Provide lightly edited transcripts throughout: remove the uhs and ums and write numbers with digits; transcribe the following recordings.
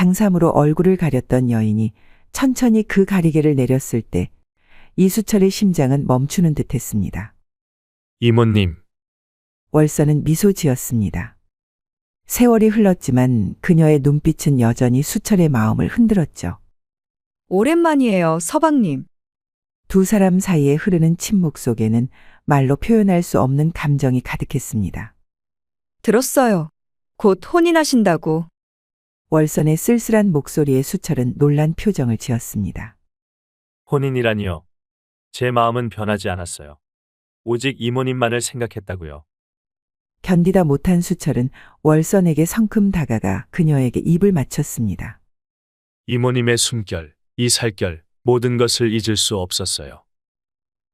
장삼으로 얼굴을 가렸던 여인이 천천히 그 가리개를 내렸을 때 이수철의 심장은 멈추는 듯했습니다. 이모님, 월서는 미소 지었습니다. 세월이 흘렀지만 그녀의 눈빛은 여전히 수철의 마음을 흔들었죠. 오랜만이에요, 서방님. 두 사람 사이에 흐르는 침묵 속에는 말로 표현할 수 없는 감정이 가득했습니다. 들었어요. 곧 혼인하신다고. 월선의 쓸쓸한 목소리에 수철은 놀란 표정을 지었습니다. 혼인이라니요. 제 마음은 변하지 않았어요. 오직 이모님만을 생각했다고요. 견디다 못한 수철은 월선에게 성큼 다가가 그녀에게 입을 맞췄습니다. 이모님의 숨결, 이 살결, 모든 것을 잊을 수 없었어요.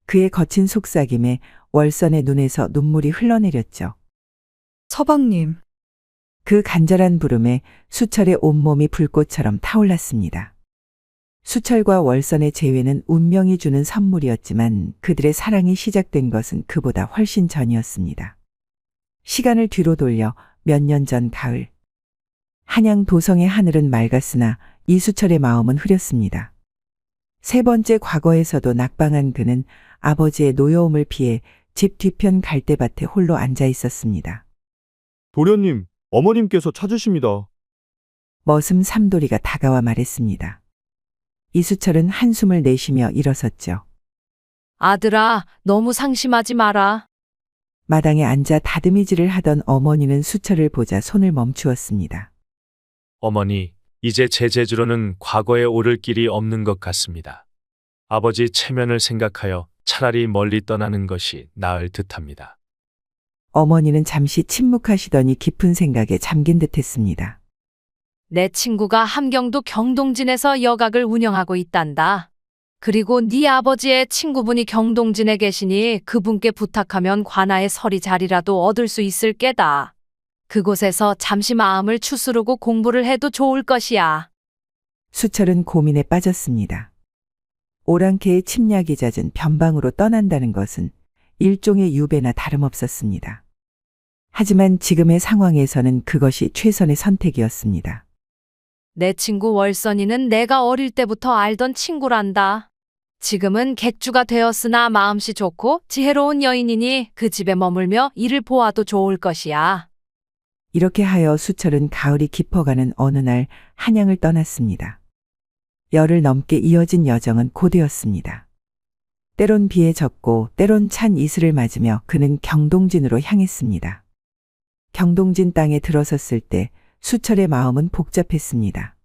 그의 거친 속삭임에 월선의 눈에서 눈물이 흘러내렸죠. 서방님. 그 간절한 부름에 수철의 온몸이 불꽃처럼 타올랐습니다. 수철과 월선의 재회는 운명이 주는 선물이었지만 그들의 사랑이 시작된 것은 그보다 훨씬 전이었습니다. 시간을 뒤로 돌려 몇 년 전 가을. 한양 도성의 하늘은 맑았으나 이수철의 마음은 흐렸습니다. 세 번째 과거에서도 낙방한 그는 아버지의 노여움을 피해 집 뒤편 갈대밭에 홀로 앉아 있었습니다. 도련님, 어머님께서 찾으십니다. 머슴 삼돌이가 다가와 말했습니다. 이수철은 한숨을 내쉬며 일어섰죠. 아들아, 너무 상심하지 마라. 마당에 앉아 다듬이질을 하던 어머니는 수철을 보자 손을 멈추었습니다. 어머니, 이제 제 재주로는 과거에 오를 길이 없는 것 같습니다. 아버지 체면을 생각하여 차라리 멀리 떠나는 것이 나을 듯합니다. 어머니는 잠시 침묵하시더니 깊은 생각에 잠긴 듯했습니다. 내 친구가 함경도 경동진에서 여각을 운영하고 있단다. 그리고 네 아버지의 친구분이 경동진에 계시니 그분께 부탁하면 관아의 서리 자리라도 얻을 수 있을 게다. 그곳에서 잠시 마음을 추스르고 공부를 해도 좋을 것이야. 수철은 고민에 빠졌습니다. 오랑캐의 침략이 잦은 변방으로 떠난다는 것은 일종의 유배나 다름없었습니다. 하지만 지금의 상황에서는 그것이 최선의 선택이었습니다. 내 친구 월선이는 내가 어릴 때부터 알던 친구란다. 지금은 객주가 되었으나 마음씨 좋고 지혜로운 여인이니 그 집에 머물며 일을 보아도 좋을 것이야. 이렇게 하여 수철은 가을이 깊어가는 어느 날 한양을 떠났습니다. 열흘 넘게 이어진 여정은 고되었습니다. 때론 비에 젖고 때론 찬 이슬을 맞으며 그는 경동진으로 향했습니다. 경동진 땅에 들어섰을 때 수철의 마음은 복잡했습니다.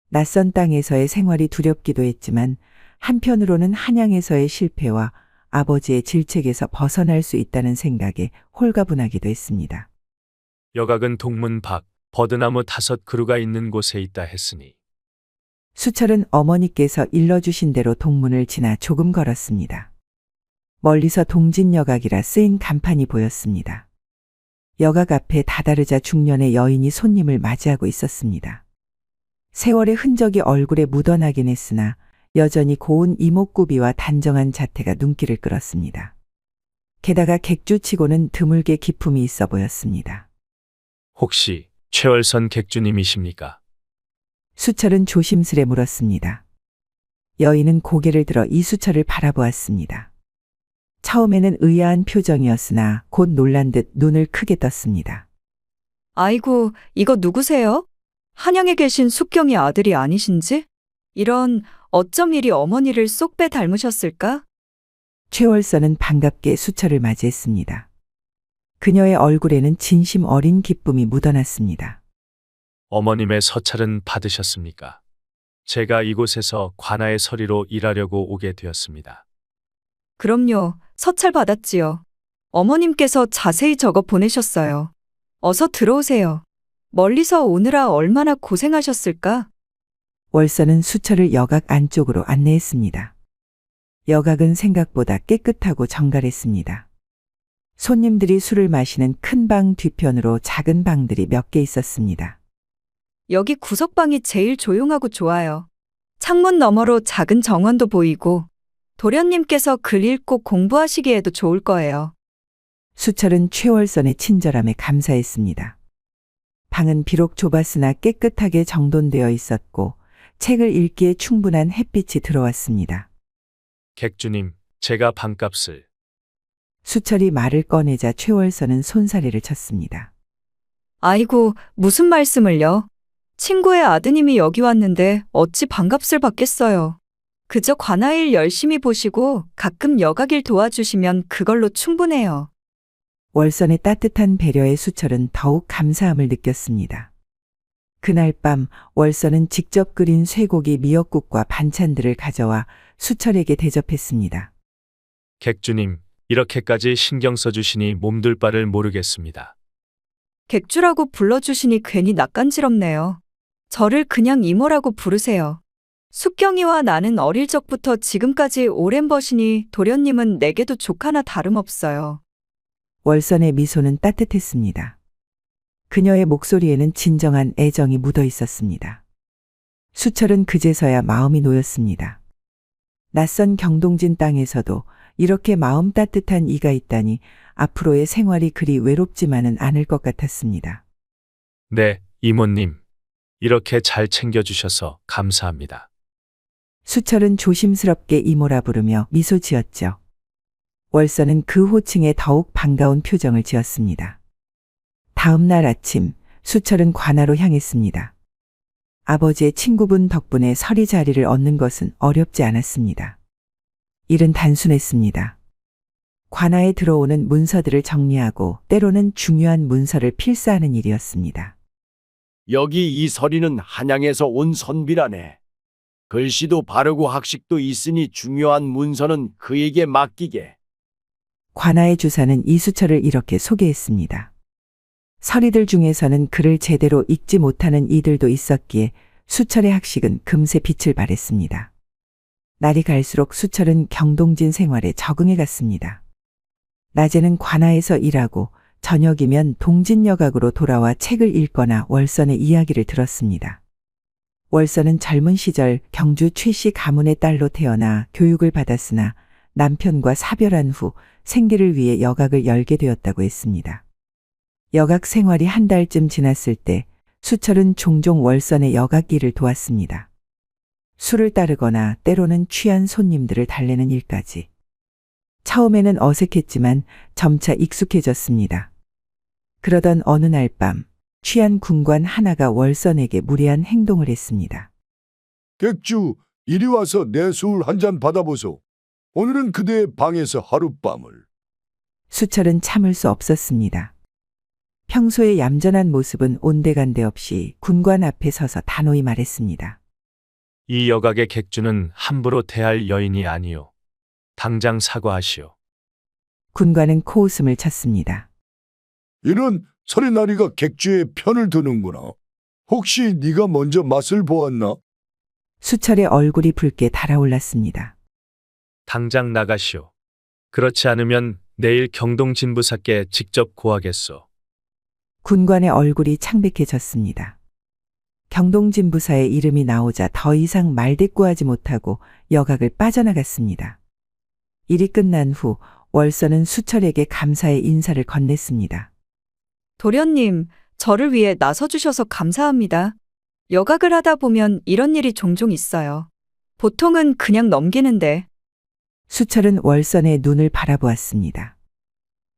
낯선 땅에서의 생활이 두렵기도 했지만 한편으로는 한양에서의 실패와 아버지의 질책에서 벗어날 수 있다는 생각에 홀가분하기도 했습니다. 여각은 동문 밖 버드나무 5그루가 있는 곳에 있다 했으니 수철은 어머니께서 일러주신 대로 동문을 지나 조금 걸었습니다. 멀리서 동진여각이라 쓰인 간판이 보였습니다. 여각 앞에 다다르자 중년의 여인이 손님을 맞이하고 있었습니다. 세월의 흔적이 얼굴에 묻어나긴 했으나 여전히 고운 이목구비와 단정한 자태가 눈길을 끌었습니다. 게다가 객주치고는 드물게 기품이 있어 보였습니다. 혹시 최월선 객주님이십니까? 수철은 조심스레 물었습니다. 여인은 고개를 들어 이수철을 바라보았습니다. 처음에는 의아한 표정이었으나 곧 놀란 듯 눈을 크게 떴습니다. 아이고, 이거 누구세요? 한양에 계신 숙경이 아들이 아니신지? 이런, 어쩜 이리 어머니를 쏙 빼 닮으셨을까? 최월선은 반갑게 수철을 맞이했습니다. 그녀의 얼굴에는 진심 어린 기쁨이 묻어났습니다. 어머님의 서찰은 받으셨습니까? 제가 이곳에서 관아의 서리로 일하려고 오게 되었습니다. 그럼요, 서찰 받았지요. 어머님께서 자세히 적어 보내셨어요. 어서 들어오세요. 멀리서 오느라 얼마나 고생하셨을까? 월선은 수철을 여각 안쪽으로 안내했습니다. 여각은 생각보다 깨끗하고 정갈했습니다. 손님들이 술을 마시는 큰 방 뒤편으로 작은 방들이 몇 개 있었습니다. 여기 구석방이 제일 조용하고 좋아요. 창문 너머로 작은 정원도 보이고 도련님께서 글 읽고 공부하시기에도 좋을 거예요. 수철은 최월선의 친절함에 감사했습니다. 방은 비록 좁았으나 깨끗하게 정돈되어 있었고 책을 읽기에 충분한 햇빛이 들어왔습니다. 객주님, 제가 방값을. 수철이 말을 꺼내자 최월선은 손사래를 쳤습니다. 아이고, 무슨 말씀을요? 친구의 아드님이 여기 왔는데 어찌 반값을 받겠어요. 그저 관아일 열심히 보시고 가끔 여가길 도와주시면 그걸로 충분해요. 월선의 따뜻한 배려에 수철은 더욱 감사함을 느꼈습니다. 그날 밤 월선은 직접 끓인 쇠고기 미역국과 반찬들을 가져와 수철에게 대접했습니다. 객주님, 이렇게까지 신경 써주시니 몸둘 바를 모르겠습니다. 객주라고 불러주시니 괜히 낯간지럽네요. 저를 그냥 이모라고 부르세요. 숙경이와 나는 어릴 적부터 지금까지 오랜 벗이니 도련님은 내게도 조카나 다름없어요. 월선의 미소는 따뜻했습니다. 그녀의 목소리에는 진정한 애정이 묻어 있었습니다. 수철은 그제서야 마음이 놓였습니다. 낯선 경동진 땅에서도 이렇게 마음 따뜻한 이가 있다니 앞으로의 생활이 그리 외롭지만은 않을 것 같았습니다. 네, 이모님. 이렇게 잘 챙겨주셔서 감사합니다. 수철은 조심스럽게 이모라 부르며 미소 지었죠. 월선은 그 호칭에 더욱 반가운 표정을 지었습니다. 다음 날 아침 수철은 관아로 향했습니다. 아버지의 친구분 덕분에 서리 자리를 얻는 것은 어렵지 않았습니다. 일은 단순했습니다. 관아에 들어오는 문서들을 정리하고 때로는 중요한 문서를 필사하는 일이었습니다. 여기 이 서리는 한양에서 온 선비라네. 글씨도 바르고 학식도 있으니 중요한 문서는 그에게 맡기게. 관아의 주사는 이수철을 이렇게 소개했습니다. 서리들 중에서는 글을 제대로 읽지 못하는 이들도 있었기에 수철의 학식은 금세 빛을 발했습니다. 날이 갈수록 수철은 경동진 생활에 적응해 갔습니다. 낮에는 관아에서 일하고 저녁이면 동진여각으로 돌아와 책을 읽거나 월선의 이야기를 들었습니다. 월선은 젊은 시절 경주 최씨 가문의 딸로 태어나 교육을 받았으나 남편과 사별한 후 생계를 위해 여각을 열게 되었다고 했습니다. 여각 생활이 한 달쯤 지났을 때 수철은 종종 월선의 여각 일을 도왔습니다. 술을 따르거나 때로는 취한 손님들을 달래는 일까지. 처음에는 어색했지만 점차 익숙해졌습니다. 그러던 어느 날 밤 취한 군관 하나가 월선에게 무례한 행동을 했습니다. 객주, 이리 와서 내 술 한 잔 받아보소. 오늘은 그대의 방에서 하룻밤을. 수철은 참을 수 없었습니다. 평소의 얌전한 모습은 온데간데 없이 군관 앞에 서서 단호히 말했습니다. 이 여각의 객주는 함부로 대할 여인이 아니오. 당장 사과하시오. 군관은 코웃음을 쳤습니다. 이런 서리나리가 객주의 편을 드는구나. 혹시 네가 먼저 맛을 보았나? 수철의 얼굴이 붉게 달아올랐습니다. 당장 나가시오. 그렇지 않으면 내일 경동진부사께 직접 고하겠소. 군관의 얼굴이 창백해졌습니다. 경동진부사의 이름이 나오자 더 이상 말대꾸하지 못하고 여각을 빠져나갔습니다. 일이 끝난 후 월선은 수철에게 감사의 인사를 건넸습니다. 도련님, 저를 위해 나서주셔서 감사합니다. 여각을 하다 보면 이런 일이 종종 있어요. 보통은 그냥 넘기는데. 수철은 월선의 눈을 바라보았습니다.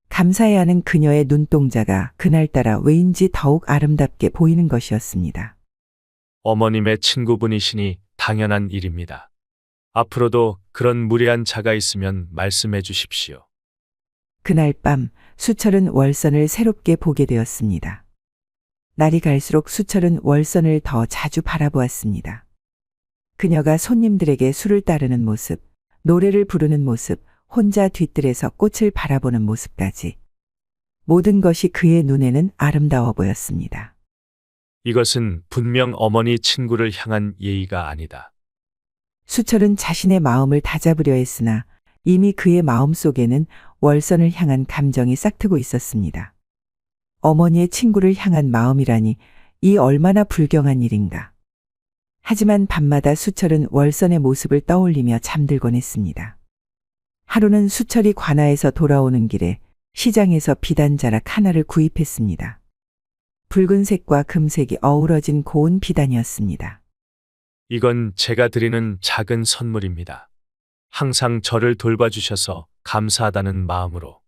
감사해야 하는 그녀의 눈동자가 그날따라 왜인지 더욱 아름답게 보이는 것이었습니다. 어머님의 친구분이시니 당연한 일입니다. 앞으로도 그런 무례한 자가 있으면 말씀해 주십시오. 그날 밤 수철은 월선을 새롭게 보게 되었습니다. 날이 갈수록 수철은 월선을 더 자주 바라보았습니다. 그녀가 손님들에게 술을 따르는 모습, 노래를 부르는 모습, 혼자 뒤뜰에서 꽃을 바라보는 모습까지. 모든 것이 그의 눈에는 아름다워 보였습니다. 이것은 분명 어머니 친구를 향한 예의가 아니다. 수철은 자신의 마음을 다잡으려 했으나 이미 그의 마음속에는 월선을 향한 감정이 싹트고 있었습니다. 어머니의 친구를 향한 마음이라니 이 얼마나 불경한 일인가. 하지만 밤마다 수철은 월선의 모습을 떠올리며 잠들곤 했습니다. 하루는 수철이 관아에서 돌아오는 길에 시장에서 비단자락 하나를 구입했습니다. 붉은색과 금색이 어우러진 고운 비단이었습니다. 이건 제가 드리는 작은 선물입니다. 항상 저를 돌봐주셔서 감사하다는 마음으로.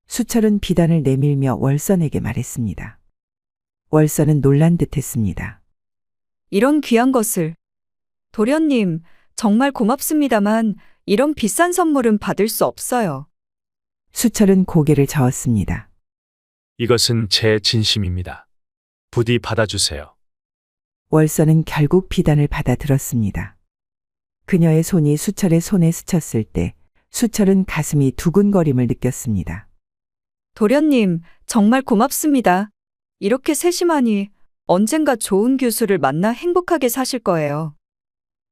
수철은 비단을 내밀며 월선에게 말했습니다. 월선은 놀란 듯 했습니다. 이런 귀한 것을. 도련님, 정말 고맙습니다만 이런 비싼 선물은 받을 수 없어요. 수철은 고개를 저었습니다. 이것은 제 진심입니다. 부디 받아주세요. 월선은 결국 비단을 받아들었습니다. 그녀의 손이 수철의 손에 스쳤을 때 수철은 가슴이 두근거림을 느꼈습니다. 도련님, 정말 고맙습니다. 이렇게 세심하니 언젠가 좋은 교수를 만나 행복하게 사실 거예요.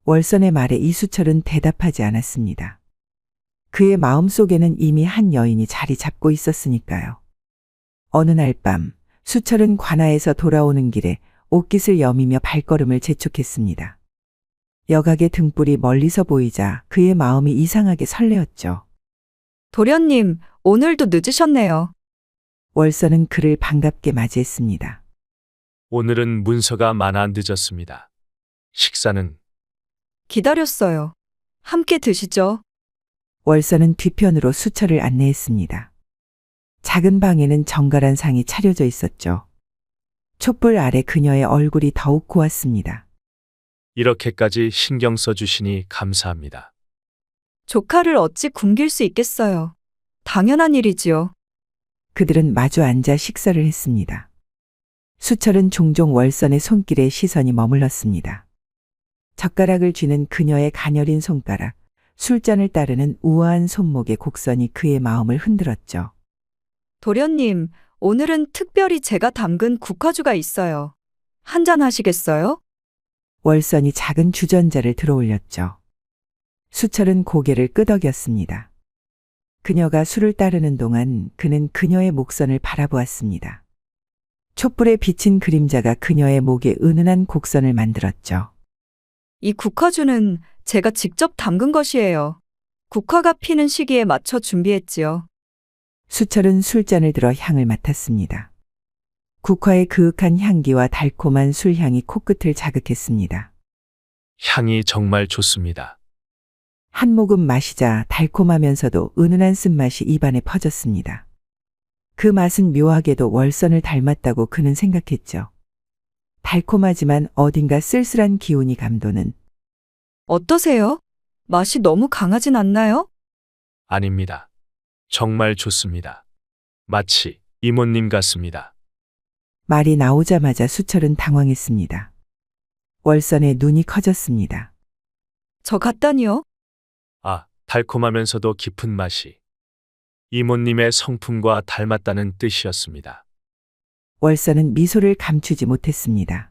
월선의 말에 이수철은 대답하지 않았습니다. 그의 마음속에는 이미 한 여인이 자리 잡고 있었으니까요. 어느 날 밤 수철은 관아에서 돌아오는 길에 옷깃을 여미며 발걸음을 재촉했습니다. 여각의 등불이 멀리서 보이자 그의 마음이 이상하게 설레었죠. 도련님, 오늘도 늦으셨네요. 월선은 그를 반갑게 맞이했습니다. 오늘은 문서가 많아 늦었습니다. 식사는 기다렸어요. 함께 드시죠. 월선은 뒤편으로 수철을 안내했습니다. 작은 방에는 정갈한 상이 차려져 있었죠. 촛불 아래 그녀의 얼굴이 더욱 고왔습니다. 이렇게까지 신경 써주시니 감사합니다. 조카를 어찌 굶길 수 있겠어요. 당연한 일이지요. 그들은 마주 앉아 식사를 했습니다. 수철은 종종 월선의 손길에 시선이 머물렀습니다. 젓가락을 쥐는 그녀의 가녀린 손가락, 술잔을 따르는 우아한 손목의 곡선이 그의 마음을 흔들었죠. 도련님, 오늘은 특별히 제가 담근 국화주가 있어요. 한잔 하시겠어요? 월선이 작은 주전자를 들어올렸죠. 수철은 고개를 끄덕였습니다. 그녀가 술을 따르는 동안 그는 그녀의 목선을 바라보았습니다. 촛불에 비친 그림자가 그녀의 목에 은은한 곡선을 만들었죠. 이 국화주는 제가 직접 담근 것이에요. 국화가 피는 시기에 맞춰 준비했지요. 수철은 술잔을 들어 향을 맡았습니다. 국화의 그윽한 향기와 달콤한 술향이 코끝을 자극했습니다. 향이 정말 좋습니다. 한 모금 마시자 달콤하면서도 은은한 쓴맛이 입안에 퍼졌습니다. 그 맛은 묘하게도 월선을 닮았다고 그는 생각했죠. 달콤하지만 어딘가 쓸쓸한 기운이 감도는. 어떠세요? 맛이 너무 강하진 않나요? 아닙니다. 정말 좋습니다. 마치 이모님 같습니다. 말이 나오자마자 수철은 당황했습니다. 월선의 눈이 커졌습니다. 저 같다니요? 아, 달콤하면서도 깊은 맛이 이모님의 성품과 닮았다는 뜻이었습니다. 월선은 미소를 감추지 못했습니다.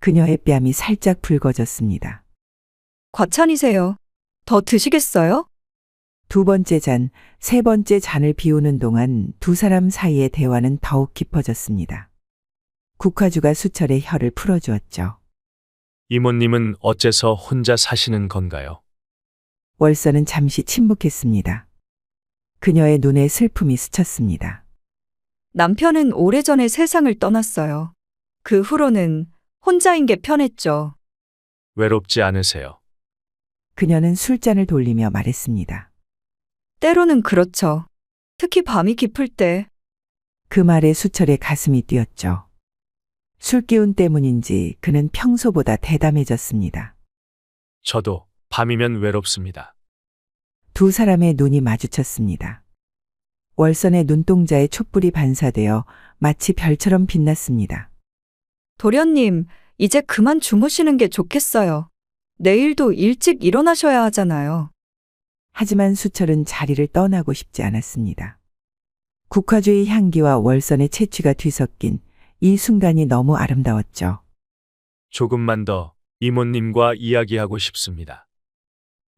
그녀의 뺨이 살짝 붉어졌습니다. 과찬이세요. 더 드시겠어요? 두 번째 잔, 세 번째 잔을 비우는 동안 두 사람 사이의 대화는 더욱 깊어졌습니다. 국화주가 수철의 혀를 풀어주었죠. 이모님은 어째서 혼자 사시는 건가요? 월선은 잠시 침묵했습니다. 그녀의 눈에 슬픔이 스쳤습니다. 남편은 오래전에 세상을 떠났어요. 그 후로는 혼자인 게 편했죠. 외롭지 않으세요? 그녀는 술잔을 돌리며 말했습니다. 때로는 그렇죠. 특히 밤이 깊을 때. 그 말에 수철의 가슴이 뛰었죠. 술기운 때문인지 그는 평소보다 대담해졌습니다. 저도 밤이면 외롭습니다. 두 사람의 눈이 마주쳤습니다. 월선의 눈동자에 촛불이 반사되어 마치 별처럼 빛났습니다. 도련님, 이제 그만 주무시는 게 좋겠어요. 내일도 일찍 일어나셔야 하잖아요. 하지만 수철은 자리를 떠나고 싶지 않았습니다. 국화주의 향기와 월선의 채취가 뒤섞인 이 순간이 너무 아름다웠죠. 조금만 더 이모님과 이야기하고 싶습니다.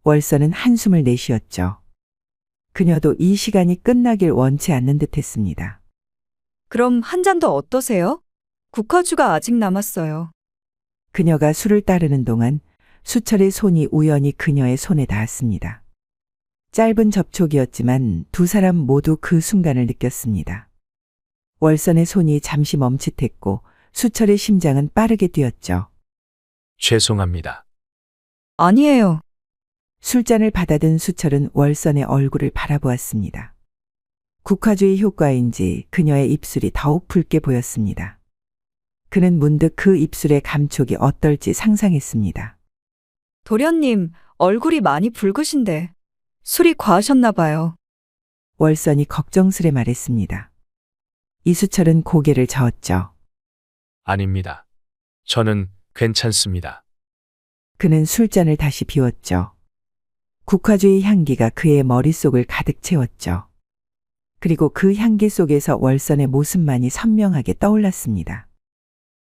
월선은 한숨을 내쉬었죠. 그녀도 이 시간이 끝나길 원치 않는 듯 했습니다. 그럼 한 잔 더 어떠세요? 국화주가 아직 남았어요. 그녀가 술을 따르는 동안 수철의 손이 우연히 그녀의 손에 닿았습니다. 짧은 접촉이었지만 두 사람 모두 그 순간을 느꼈습니다. 월선의 손이 잠시 멈칫했고 수철의 심장은 빠르게 뛰었죠. 죄송합니다. 아니에요. 술잔을 받아든 수철은 월선의 얼굴을 바라보았습니다. 국화주의 효과인지 그녀의 입술이 더욱 붉게 보였습니다. 그는 문득 그 입술의 감촉이 어떨지 상상했습니다. 도련님, 얼굴이 많이 붉으신데 술이 과하셨나 봐요. 월선이 걱정스레 말했습니다. 이수철은 고개를 저었죠. 아닙니다. 저는 괜찮습니다. 그는 술잔을 다시 비웠죠. 국화주의 향기가 그의 머릿속을 가득 채웠죠. 그리고 그 향기 속에서 월선의 모습만이 선명하게 떠올랐습니다.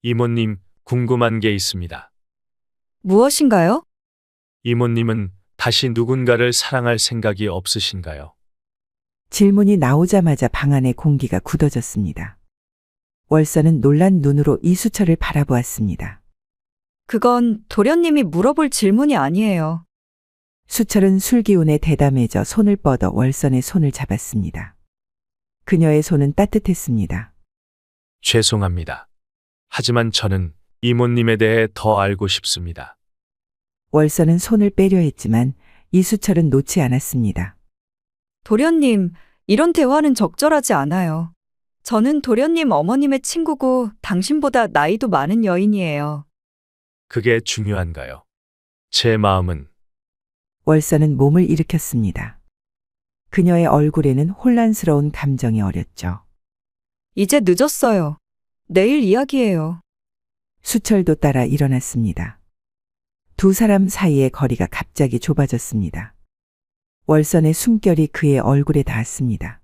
이모님, 궁금한 게 있습니다. 무엇인가요? 이모님은 다시 누군가를 사랑할 생각이 없으신가요? 질문이 나오자마자 방 안의 공기가 굳어졌습니다. 월선은 놀란 눈으로 이수철을 바라보았습니다. 그건 도련님이 물어볼 질문이 아니에요. 수철은 술기운에 대담해져 손을 뻗어 월선의 손을 잡았습니다. 그녀의 손은 따뜻했습니다. 죄송합니다. 하지만 저는 이모님에 대해 더 알고 싶습니다. 월선은 손을 빼려 했지만 이수철은 놓지 않았습니다. 도련님, 이런 대화는 적절하지 않아요. 저는 도련님 어머님의 친구고 당신보다 나이도 많은 여인이에요. 그게 중요한가요? 제 마음은 월선은 몸을 일으켰습니다. 그녀의 얼굴에는 혼란스러운 감정이 어렸죠. 이제 늦었어요. 내일 이야기해요. 수철도 따라 일어났습니다. 두 사람 사이의 거리가 갑자기 좁아졌습니다. 월선의 숨결이 그의 얼굴에 닿았습니다.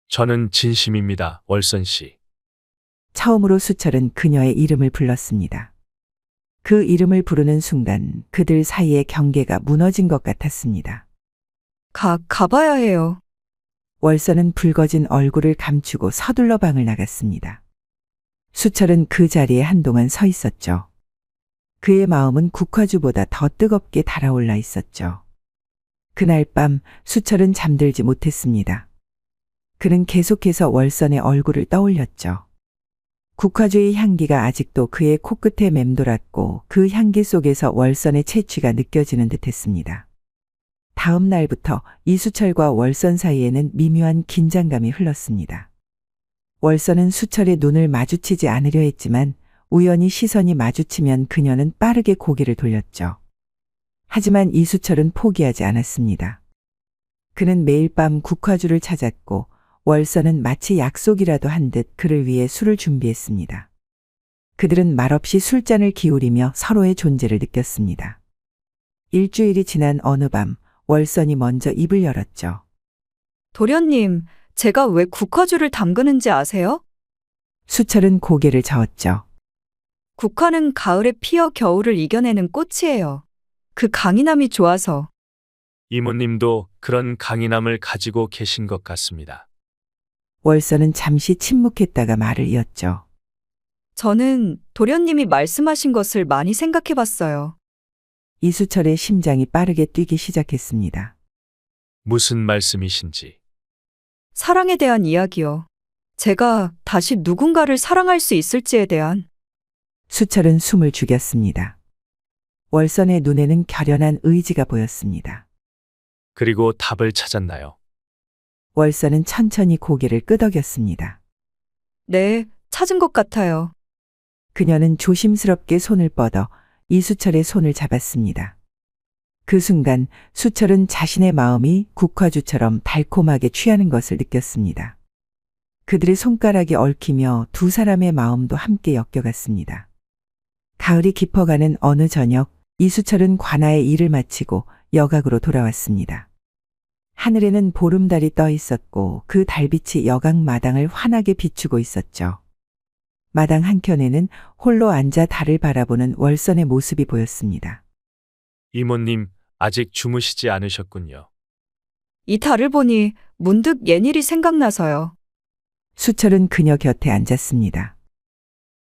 저는 진심입니다, 월선 씨. 처음으로 수철은 그녀의 이름을 불렀습니다. 그 이름을 부르는 순간 그들 사이의 경계가 무너진 것 같았습니다. 가봐야 해요. 월선은 붉어진 얼굴을 감추고 서둘러 방을 나갔습니다. 수철은 그 자리에 한동안 서 있었죠. 그의 마음은 국화주보다 더 뜨겁게 달아올라 있었죠. 그날 밤 수철은 잠들지 못했습니다. 그는 계속해서 월선의 얼굴을 떠올렸죠. 국화주의 향기가 아직도 그의 코끝에 맴돌았고 그 향기 속에서 월선의 채취가 느껴지는 듯했습니다. 다음 날부터 이수철과 월선 사이에는 미묘한 긴장감이 흘렀습니다. 월선은 수철의 눈을 마주치지 않으려 했지만 우연히 시선이 마주치면 그녀는 빠르게 고개를 돌렸죠. 하지만 이수철은 포기하지 않았습니다. 그는 매일 밤 국화주를 찾았고 월선은 마치 약속이라도 한 듯 그를 위해 술을 준비했습니다. 그들은 말없이 술잔을 기울이며 서로의 존재를 느꼈습니다. 일주일이 지난 어느 밤 월선이 먼저 입을 열었죠. 도련님, 제가 왜 국화주를 담그는지 아세요? 수철은 고개를 저었죠. 국화는 가을에 피어 겨울을 이겨내는 꽃이에요. 그 강인함이 좋아서. 이모님도 그런 강인함을 가지고 계신 것 같습니다. 월선은 잠시 침묵했다가 말을 이었죠. 저는 도련님이 말씀하신 것을 많이 생각해 봤어요. 이수철의 심장이 빠르게 뛰기 시작했습니다. 무슨 말씀이신지. 사랑에 대한 이야기요. 제가 다시 누군가를 사랑할 수 있을지에 대한. 수철은 숨을 죽였습니다. 월선의 눈에는 결연한 의지가 보였습니다. 그리고 답을 찾았나요? 월선은 천천히 고개를 끄덕였습니다. 네, 찾은 것 같아요. 그녀는 조심스럽게 손을 뻗어 이수철의 손을 잡았습니다. 그 순간 수철은 자신의 마음이 국화주처럼 달콤하게 취하는 것을 느꼈습니다. 그들의 손가락이 얽히며 두 사람의 마음도 함께 엮여갔습니다. 가을이 깊어가는 어느 저녁, 이수철은 관아의 일을 마치고 여각으로 돌아왔습니다. 하늘에는 보름달이 떠 있었고 그 달빛이 여각 마당을 환하게 비추고 있었죠. 마당 한켠에는 홀로 앉아 달을 바라보는 월선의 모습이 보였습니다. 이모님, 아직 주무시지 않으셨군요. 이 달을 보니 문득 옛일이 생각나서요. 수철은 그녀 곁에 앉았습니다.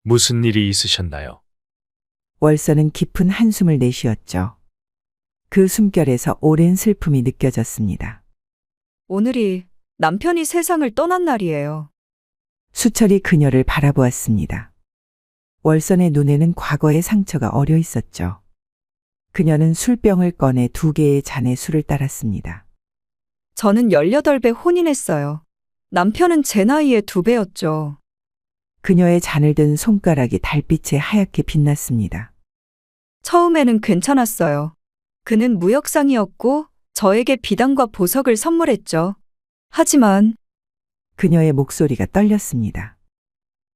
무슨 일이 있으셨나요? 월선은 깊은 한숨을 내쉬었죠. 그 숨결에서 오랜 슬픔이 느껴졌습니다. 오늘이 남편이 세상을 떠난 날이에요. 수철이 그녀를 바라보았습니다. 월선의 눈에는 과거의 상처가 어려 있었죠. 그녀는 술병을 꺼내 2개의 잔에 술을 따랐습니다. 저는 18배 혼인했어요. 남편은 제 나이의 2배였죠. 그녀의 잔을 든 손가락이 달빛에 하얗게 빛났습니다. 처음에는 괜찮았어요. 그는 무역상이었고 저에게 비단과 보석을 선물했죠. 하지만 그녀의 목소리가 떨렸습니다.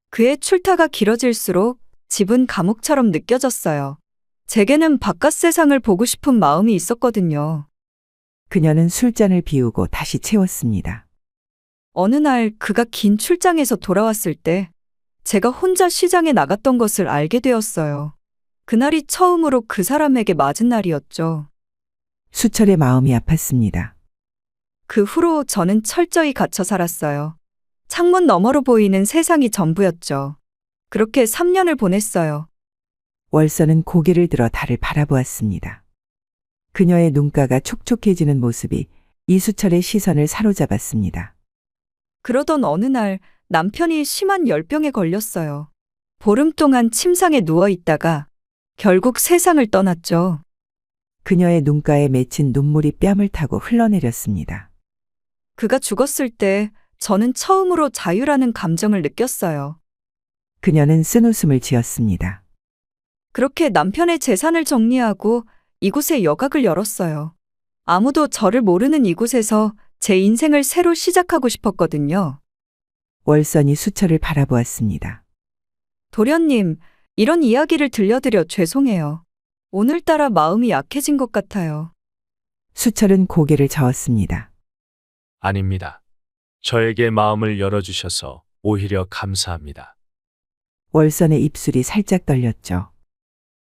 그의 출타가 길어질수록 집은 감옥처럼 느껴졌어요. 제게는 바깥 세상을 보고 싶은 마음이 있었거든요. 그녀는 술잔을 비우고 다시 채웠습니다. 어느 날 그가 긴 출장에서 돌아왔을 때 제가 혼자 시장에 나갔던 것을 알게 되었어요. 그날이 처음으로 그 사람에게 맞은 날이었죠. 수철의 마음이 아팠습니다. 그 후로 저는 철저히 갇혀 살았어요. 창문 너머로 보이는 세상이 전부였죠. 그렇게 3년을 보냈어요. 월선은 고개를 들어 달을 바라보았습니다. 그녀의 눈가가 촉촉해지는 모습이 이수철의 시선을 사로잡았습니다. 그러던 어느 날 남편이 심한 열병에 걸렸어요. 보름 동안 침상에 누워 있다가 결국 세상을 떠났죠. 그녀의 눈가에 맺힌 눈물이 뺨을 타고 흘러내렸습니다. 그가 죽었을 때 저는 처음으로 자유라는 감정을 느꼈어요. 그녀는 쓴웃음을 지었습니다. 그렇게 남편의 재산을 정리하고 이곳에 여각을 열었어요. 아무도 저를 모르는 이곳에서 제 인생을 새로 시작하고 싶었거든요. 월선이 수철을 바라보았습니다. 도련님, 이런 이야기를 들려드려 죄송해요. 오늘따라 마음이 약해진 것 같아요. 수철은 고개를 저었습니다. 아닙니다. 저에게 마음을 열어주셔서 오히려 감사합니다. 월선의 입술이 살짝 떨렸죠.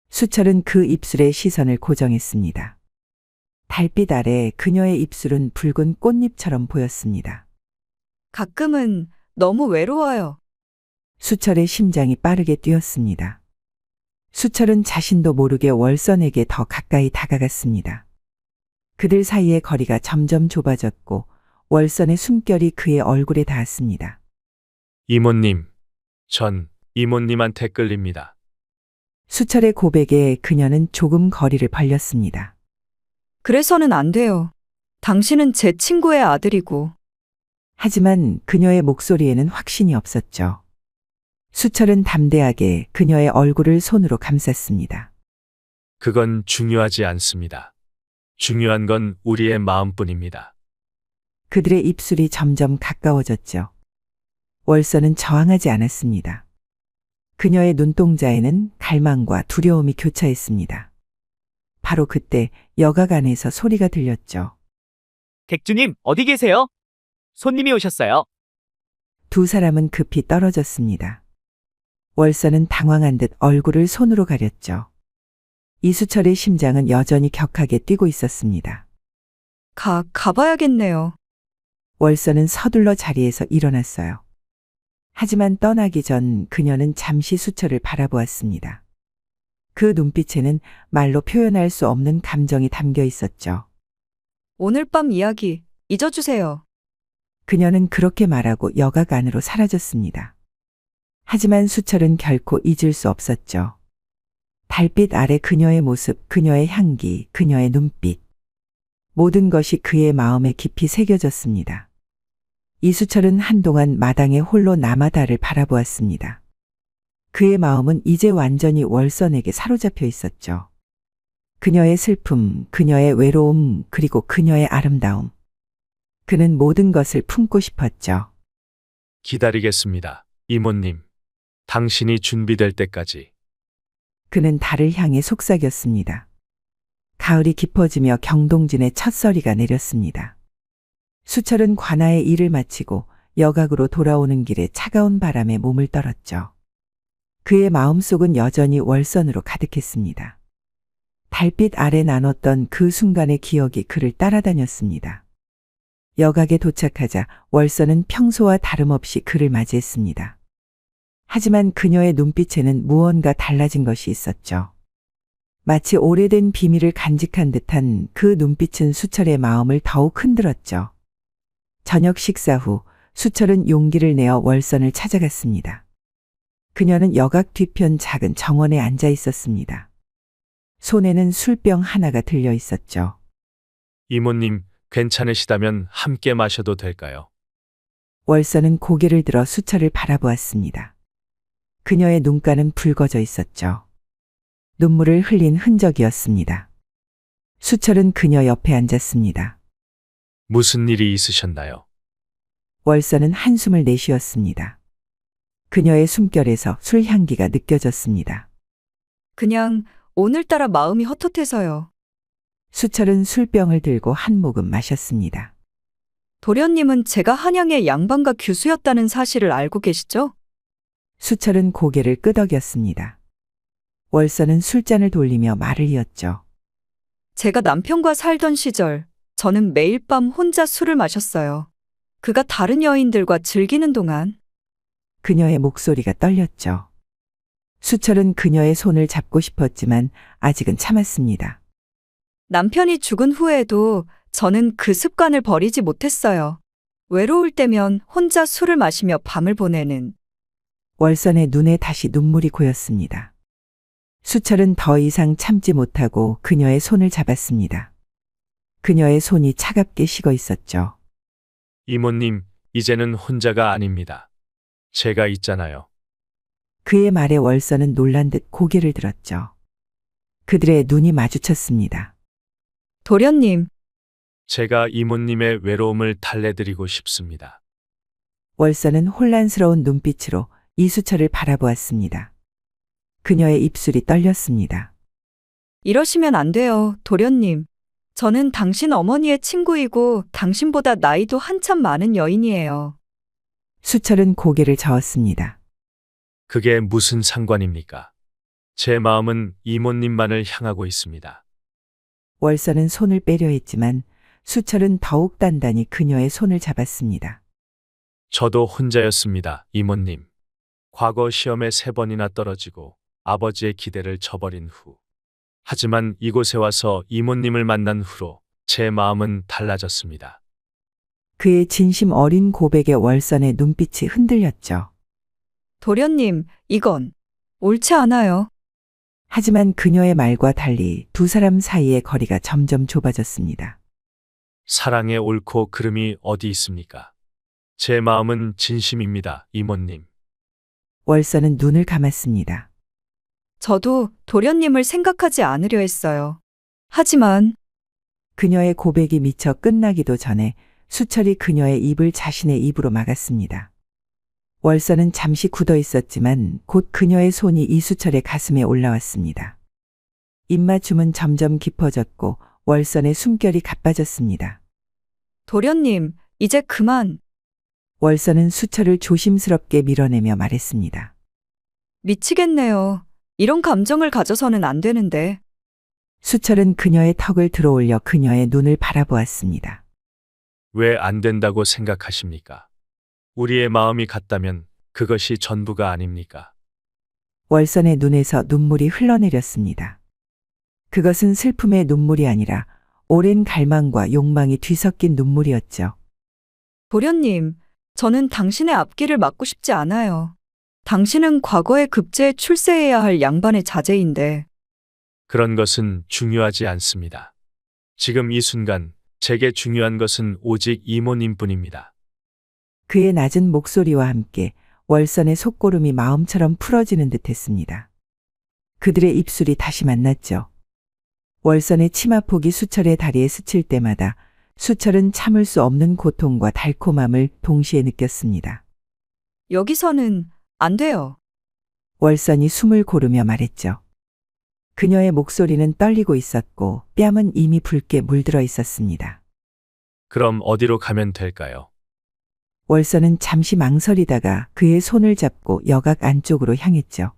수철은 그 입술에 시선을 고정했습니다. 달빛 아래 그녀의 입술은 붉은 꽃잎처럼 보였습니다. 가끔은 너무 외로워요. 수철의 심장이 빠르게 뛰었습니다. 수철은 자신도 모르게 월선에게 더 가까이 다가갔습니다. 그들 사이의 거리가 점점 좁아졌고 월선의 숨결이 그의 얼굴에 닿았습니다. 이모님, 전 이모님한테 끌립니다. 수철의 고백에 그녀는 조금 거리를 벌렸습니다. 그래서는 안 돼요. 당신은 제 친구의 아들이고. 하지만 그녀의 목소리에는 확신이 없었죠. 수철은 담대하게 그녀의 얼굴을 손으로 감쌌습니다. 그건 중요하지 않습니다. 중요한 건 우리의 마음뿐입니다. 그들의 입술이 점점 가까워졌죠. 월선은 저항하지 않았습니다. 그녀의 눈동자에는 갈망과 두려움이 교차했습니다. 바로 그때 여각 안에서 소리가 들렸죠. 객주님, 어디 계세요? 손님이 오셨어요. 2 사람은 급히 떨어졌습니다. 월선은 당황한 듯 얼굴을 손으로 가렸죠. 이수철의 심장은 여전히 격하게 뛰고 있었습니다. 가봐야겠네요. 월선은 서둘러 자리에서 일어났어요. 하지만 떠나기 전 그녀는 잠시 수철을 바라보았습니다. 그 눈빛에는 말로 표현할 수 없는 감정이 담겨 있었죠. 오늘 밤 이야기 잊어주세요. 그녀는 그렇게 말하고 여각 안으로 사라졌습니다. 하지만 수철은 결코 잊을 수 없었죠. 달빛 아래 그녀의 모습, 그녀의 향기, 그녀의 눈빛. 모든 것이 그의 마음에 깊이 새겨졌습니다. 이수철은 한동안 마당에 홀로 남아다를 바라보았습니다. 그의 마음은 이제 완전히 월선에게 사로잡혀 있었죠. 그녀의 슬픔, 그녀의 외로움, 그리고 그녀의 아름다움. 그는 모든 것을 품고 싶었죠. 기다리겠습니다. 이모님. 당신이 준비될 때까지. 그는 달을 향해 속삭였습니다. 가을이 깊어지며 경동진의 첫 서리가 내렸습니다. 수철은 관아의 일을 마치고 여각으로 돌아오는 길에 차가운 바람에 몸을 떨었죠. 그의 마음속은 여전히 월선으로 가득했습니다. 달빛 아래 나눴던 그 순간의 기억이 그를 따라다녔습니다. 여각에 도착하자 월선은 평소와 다름없이 그를 맞이했습니다. 하지만 그녀의 눈빛에는 무언가 달라진 것이 있었죠. 마치 오래된 비밀을 간직한 듯한 그 눈빛은 수철의 마음을 더욱 흔들었죠. 저녁 식사 후 수철은 용기를 내어 월선을 찾아갔습니다. 그녀는 역악 뒤편 작은 정원에 앉아 있었습니다. 손에는 술병 하나가 들려 있었죠. 이모님, 괜찮으시다면 함께 마셔도 될까요? 월선은 고개를 들어 수철을 바라보았습니다. 그녀의 눈가는 붉어져 있었죠. 눈물을 흘린 흔적이었습니다. 수철은 그녀 옆에 앉았습니다. 무슨 일이 있으셨나요? 월선은 한숨을 내쉬었습니다. 그녀의 숨결에서 술 향기가 느껴졌습니다. 그냥 오늘따라 마음이 헛헛해서요. 수철은 술병을 들고 한 모금 마셨습니다. 도련님은 제가 한양의 양반가 규수였다는 사실을 알고 계시죠? 수철은 고개를 끄덕였습니다. 월선은 술잔을 돌리며 말을 이었죠. 제가 남편과 살던 시절, 저는 매일 밤 혼자 술을 마셨어요. 그가 다른 여인들과 즐기는 동안. 그녀의 목소리가 떨렸죠. 수철은 그녀의 손을 잡고 싶었지만 아직은 참았습니다. 남편이 죽은 후에도 저는 그 습관을 버리지 못했어요. 외로울 때면 혼자 술을 마시며 밤을 보내는. 월선의 눈에 다시 눈물이 고였습니다. 수철은 더 이상 참지 못하고 그녀의 손을 잡았습니다. 그녀의 손이 차갑게 식어 있었죠. 이모님, 이제는 혼자가 아닙니다. 제가 있잖아요. 그의 말에 월선은 놀란 듯 고개를 들었죠. 그들의 눈이 마주쳤습니다. 도련님, 제가 이모님의 외로움을 달래드리고 싶습니다. 월선은 혼란스러운 눈빛으로 이수철을 바라보았습니다. 그녀의 입술이 떨렸습니다. 이러시면 안 돼요, 도련님. 저는 당신 어머니의 친구이고 당신보다 나이도 한참 많은 여인이에요. 수철은 고개를 저었습니다. 그게 무슨 상관입니까? 제 마음은 이모님만을 향하고 있습니다. 월선은 손을 빼려 했지만 수철은 더욱 단단히 그녀의 손을 잡았습니다. 저도 혼자였습니다, 이모님. 과거 시험에 3번이나 떨어지고 아버지의 기대를 저버린 후. 하지만 이곳에 와서 이모님을 만난 후로 제 마음은 달라졌습니다. 그의 진심 어린 고백에 월선의 눈빛이 흔들렸죠. 도련님, 이건 옳지 않아요. 하지만 그녀의 말과 달리 두 사람 사이의 거리가 점점 좁아졌습니다. 사랑의 옳고 그름이 어디 있습니까? 제 마음은 진심입니다, 이모님. 월선은 눈을 감았습니다. 저도 도련님을 생각하지 않으려 했어요. 하지만 그녀의 고백이 미처 끝나기도 전에 수철이 그녀의 입을 자신의 입으로 막았습니다. 월선은 잠시 굳어 있었지만 곧 그녀의 손이 이수철의 가슴에 올라왔습니다. 입맞춤은 점점 깊어졌고 월선의 숨결이 가빠졌습니다. 도련님, 이제 그만. 월선은 수철을 조심스럽게 밀어내며 말했습니다. 미치겠네요. 이런 감정을 가져서는 안 되는데. 수철은 그녀의 턱을 들어올려 그녀의 눈을 바라보았습니다. 왜 안 된다고 생각하십니까? 우리의 마음이 같다면 그것이 전부가 아닙니까? 월선의 눈에서 눈물이 흘러내렸습니다. 그것은 슬픔의 눈물이 아니라 오랜 갈망과 욕망이 뒤섞인 눈물이었죠. 도련님, 저는 당신의 앞길을 막고 싶지 않아요. 당신은 과거의 급제에 출세해야 할 양반의 자제인데. 그런 것은 중요하지 않습니다. 지금 이 순간 제게 중요한 것은 오직 이모님뿐입니다. 그의 낮은 목소리와 함께 월선의 속고름이 마음처럼 풀어지는 듯했습니다. 그들의 입술이 다시 만났죠. 월선의 치마폭이 수철의 다리에 스칠 때마다 수철은 참을 수 없는 고통과 달콤함을 동시에 느꼈습니다. 여기서는 안 돼요. 월선이 숨을 고르며 말했죠. 그녀의 목소리는 떨리고 있었고 뺨은 이미 붉게 물들어 있었습니다. 그럼 어디로 가면 될까요? 월선은 잠시 망설이다가 그의 손을 잡고 역악 안쪽으로 향했죠.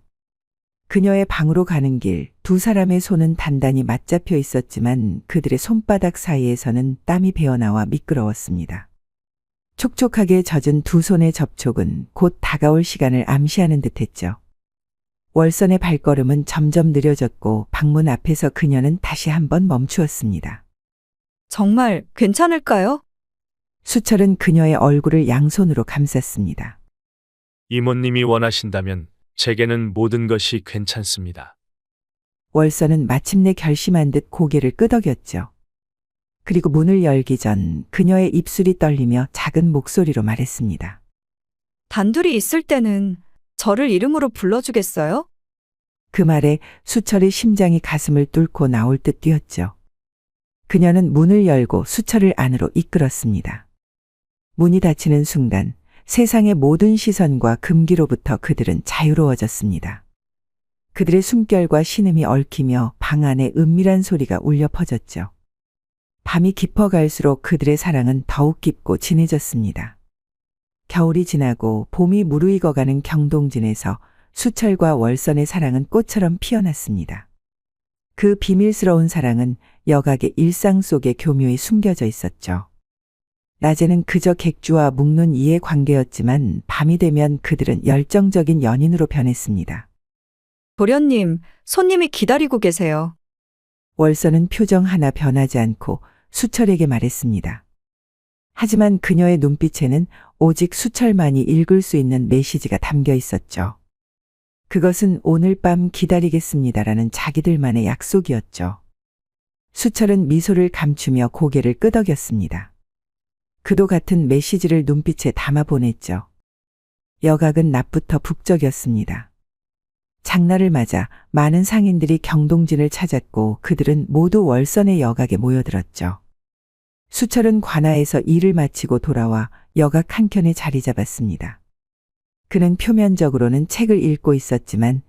그녀의 방으로 가는 길, 두 사람의 손은 단단히 맞잡혀 있었지만 그들의 손바닥 사이에서는 땀이 배어나와 미끄러웠습니다. 촉촉하게 젖은 두 손의 접촉은 곧 다가올 시간을 암시하는 듯했죠. 월선의 발걸음은 점점 느려졌고 방문 앞에서 그녀는 다시 한번 멈추었습니다. 정말 괜찮을까요? 수철은 그녀의 얼굴을 양손으로 감쌌습니다. 이모님이 원하신다면 제게는 모든 것이 괜찮습니다. 월서는 마침내 결심한 듯 고개를 끄덕였죠. 그리고 문을 열기 전 그녀의 입술이 떨리며 작은 목소리로 말했습니다. 단둘이 있을 때는 저를 이름으로 불러주겠어요? 그 말에 수철의 심장이 가슴을 뚫고 나올 듯 뛰었죠. 그녀는 문을 열고 수철을 안으로 이끌었습니다. 문이 닫히는 순간 세상의 모든 시선과 금기로부터 그들은 자유로워졌습니다. 그들의 숨결과 신음이 얽히며 방 안에 은밀한 소리가 울려 퍼졌죠. 밤이 깊어갈수록 그들의 사랑은 더욱 깊고 진해졌습니다. 겨울이 지나고 봄이 무르익어가는 경동진에서 수철과 월선의 사랑은 꽃처럼 피어났습니다. 그 비밀스러운 사랑은 여각의 일상 속에 교묘히 숨겨져 있었죠. 낮에는 그저 객주와 묵는 이해 관계였지만 밤이 되면 그들은 열정적인 연인으로 변했습니다. 도련님, 손님이 기다리고 계세요. 월선은 표정 하나 변하지 않고 수철에게 말했습니다. 하지만 그녀의 눈빛에는 오직 수철만이 읽을 수 있는 메시지가 담겨 있었죠. 그것은 오늘 밤 기다리겠습니다라는 자기들만의 약속이었죠. 수철은 미소를 감추며 고개를 끄덕였습니다. 그도 같은 메시지를 눈빛에 담아 보냈죠. 여각은 낮부터 북적였습니다. 장날을 맞아 많은 상인들이 경동진을 찾았고 그들은 모두 월선의 여각에 모여들었죠. 수철은 관아에서 일을 마치고 돌아와 여각 한켠에 자리 잡았습니다. 그는 표면적으로는 책을 읽고 있었지만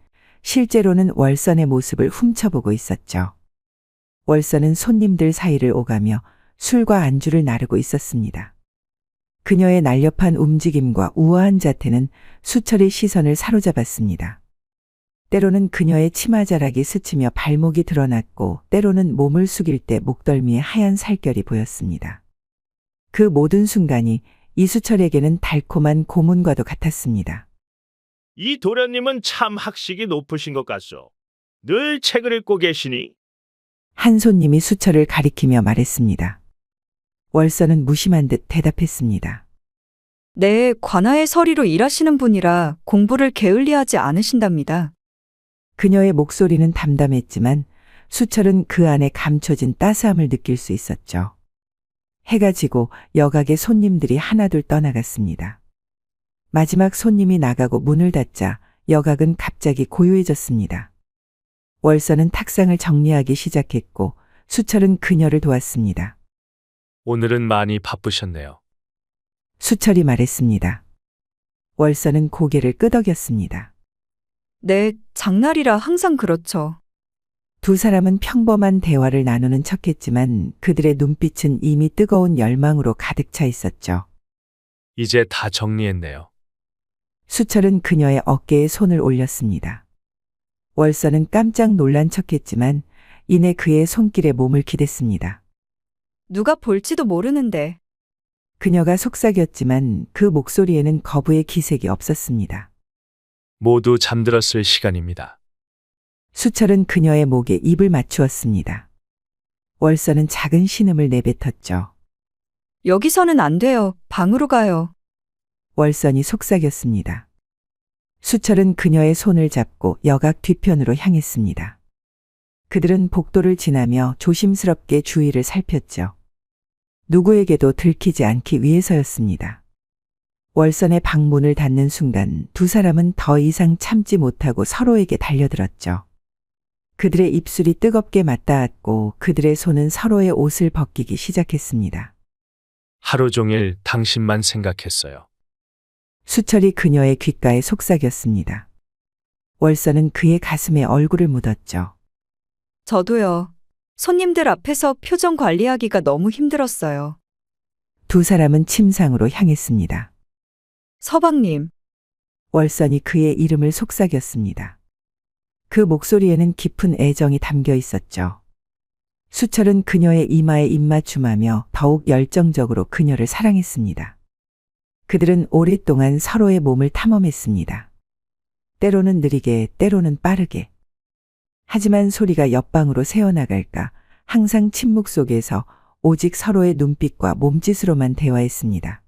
실제로는 월선의 모습을 훔쳐보고 있었죠. 월선은 손님들 사이를 오가며 술과 안주를 나르고 있었습니다. 그녀의 날렵한 움직임과 우아한 자태는 수철의 시선을 사로잡았습니다. 때로는 그녀의 치마자락이 스치며 발목이 드러났고 때로는 몸을 숙일 때 목덜미에 하얀 살결이 보였습니다. 그 모든 순간이 이수철에게는 달콤한 고문과도 같았습니다. 이 도련님은 참 학식이 높으신 것 같소. 늘 책을 읽고 계시니? 한 손님이 수철을 가리키며 말했습니다. 월선은 무심한 듯 대답했습니다. 네, 관아의 서리로 일하시는 분이라 공부를 게을리하지 않으신답니다. 그녀의 목소리는 담담했지만 수철은 그 안에 감춰진 따스함을 느낄 수 있었죠. 해가 지고 여각의 손님들이 하나둘 떠나갔습니다. 마지막 손님이 나가고 문을 닫자 여각은 갑자기 고요해졌습니다. 월선은 탁상을 정리하기 시작했고 수철은 그녀를 도왔습니다. 오늘은 많이 바쁘셨네요. 수철이 말했습니다. 월선은 고개를 끄덕였습니다. 네, 장날이라 항상 그렇죠. 두 사람은 평범한 대화를 나누는 척했지만 그들의 눈빛은 이미 뜨거운 열망으로 가득 차 있었죠. 이제 다 정리했네요. 수철은 그녀의 어깨에 손을 올렸습니다. 월선은 깜짝 놀란 척했지만 이내 그의 손길에 몸을 기댔습니다. 누가 볼지도 모르는데. 그녀가 속삭였지만 그 목소리에는 거부의 기색이 없었습니다. 모두 잠들었을 시간입니다. 수철은 그녀의 목에 입을 맞추었습니다. 월선은 작은 신음을 내뱉었죠. 여기서는 안 돼요. 방으로 가요. 월선이 속삭였습니다. 수철은 그녀의 손을 잡고 여각 뒤편으로 향했습니다. 그들은 복도를 지나며 조심스럽게 주위를 살폈죠. 누구에게도 들키지 않기 위해서였습니다. 월선의 방문을 닫는 순간 두 사람은 더 이상 참지 못하고 서로에게 달려들었죠. 그들의 입술이 뜨겁게 맞닿았고 그들의 손은 서로의 옷을 벗기기 시작했습니다. 하루 종일 당신만 생각했어요. 수철이 그녀의 귓가에 속삭였습니다. 월선은 그의 가슴에 얼굴을 묻었죠. 저도요. 손님들 앞에서 표정 관리하기가 너무 힘들었어요. 두 사람은 침상으로 향했습니다. 서방님, 월선이 그의 이름을 속삭였습니다. 그 목소리에는 깊은 애정이 담겨 있었죠. 수철은 그녀의 이마에 입맞춤하며 더욱 열정적으로 그녀를 사랑했습니다. 그들은 오랫동안 서로의 몸을 탐험했습니다. 때로는 느리게, 때로는 빠르게. 하지만 소리가 옆방으로 새어나갈까 항상 침묵 속에서 오직 서로의 눈빛과 몸짓으로만 대화했습니다.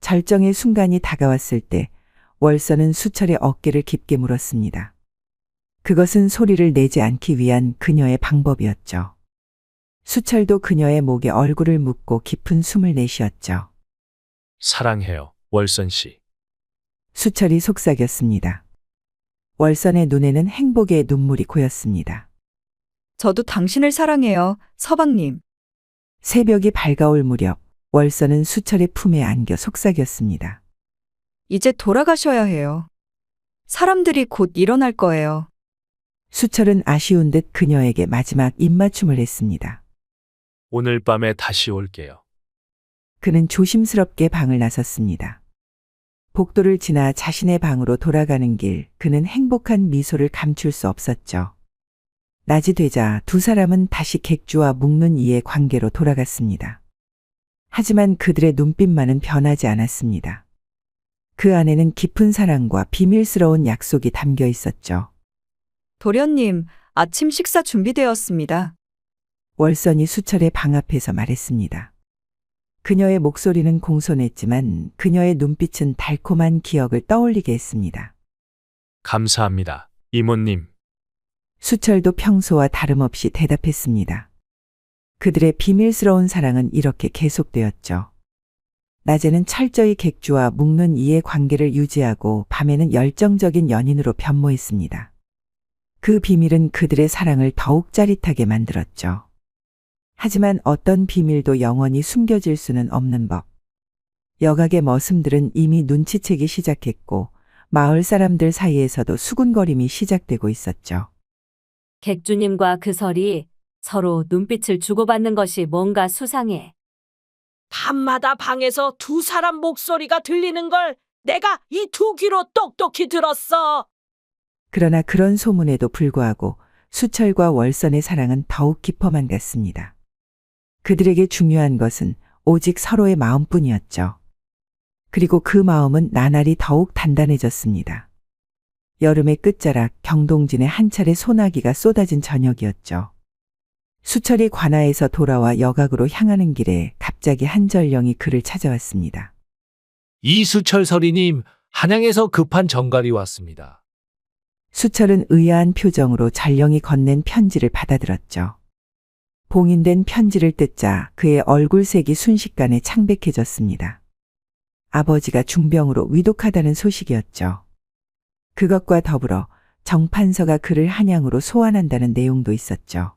절정의 순간이 다가왔을 때 월선은 수철의 어깨를 깊게 물었습니다. 그것은 소리를 내지 않기 위한 그녀의 방법이었죠. 수철도 그녀의 목에 얼굴을 묻고 깊은 숨을 내쉬었죠. 사랑해요, 월선 씨. 수철이 속삭였습니다. 월선의 눈에는 행복의 눈물이 고였습니다. 저도 당신을 사랑해요, 서방님. 새벽이 밝아올 무렵 월선은 수철의 품에 안겨 속삭였습니다. 이제 돌아가셔야 해요. 사람들이 곧 일어날 거예요. 수철은 아쉬운 듯 그녀에게 마지막 입맞춤을 했습니다. 오늘 밤에 다시 올게요. 그는 조심스럽게 방을 나섰습니다. 복도를 지나 자신의 방으로 돌아가는 길, 그는 행복한 미소를 감출 수 없었죠. 낮이 되자 두 사람은 다시 객주와 묵는 이의 관계로 돌아갔습니다. 하지만 그들의 눈빛만은 변하지 않았습니다. 그 안에는 깊은 사랑과 비밀스러운 약속이 담겨 있었죠. 도련님, 아침 식사 준비되었습니다. 월선이 수철의 방 앞에서 말했습니다. 그녀의 목소리는 공손했지만 그녀의 눈빛은 달콤한 기억을 떠올리게 했습니다. 감사합니다, 이모님. 수철도 평소와 다름없이 대답했습니다. 그들의 비밀스러운 사랑은 이렇게 계속되었죠. 낮에는 철저히 객주와 묵는 이의 관계를 유지하고 밤에는 열정적인 연인으로 변모했습니다. 그 비밀은 그들의 사랑을 더욱 짜릿하게 만들었죠. 하지만 어떤 비밀도 영원히 숨겨질 수는 없는 법. 여각의 머슴들은 이미 눈치채기 시작했고 마을 사람들 사이에서도 수군거림이 시작되고 있었죠. 객주님과 그 설이 서로 눈빛을 주고받는 것이 뭔가 수상해. 밤마다 방에서 두 사람 목소리가 들리는 걸 내가 이 두 귀로 똑똑히 들었어. 그러나 그런 소문에도 불구하고 수철과 월선의 사랑은 더욱 깊어만 갔습니다. 그들에게 중요한 것은 오직 서로의 마음뿐이었죠. 그리고 그 마음은 나날이 더욱 단단해졌습니다. 여름의 끝자락 경동진의 한 차례 소나기가 쏟아진 저녁이었죠. 수철이 관아에서 돌아와 여각으로 향하는 길에 갑자기 한 전령이 그를 찾아왔습니다. 이수철 서리님, 한양에서 급한 전갈이 왔습니다. 수철은 의아한 표정으로 전령이 건넨 편지를 받아들었죠. 봉인된 편지를 뜯자 그의 얼굴색이 순식간에 창백해졌습니다. 아버지가 중병으로 위독하다는 소식이었죠. 그것과 더불어 정판서가 그를 한양으로 소환한다는 내용도 있었죠.